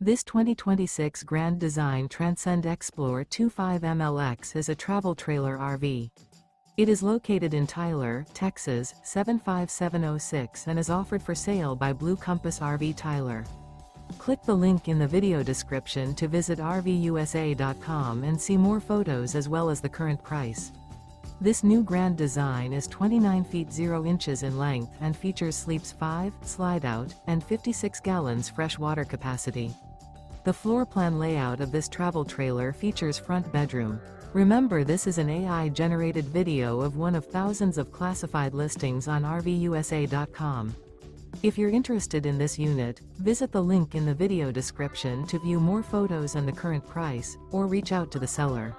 This 2026 Grand Design Transcend Xplor 25 MLX is a travel trailer RV. It is located in Tyler, Texas, 75706 and is offered for sale by Blue Compass RV Tyler. Click the link in the video description to visit RVUSA.com and see more photos as well as the current price. This new Grand Design is 29 feet 0 inches in length and features sleeps 5, slide-out, and 56 gallons fresh water capacity. The floor plan layout of this travel trailer features front bedroom. Remember, this is an AI-generated video of one of thousands of classified listings on RVUSA.com. If you're interested in this unit, visit the link in the video description to view more photos and the current price, or reach out to the seller.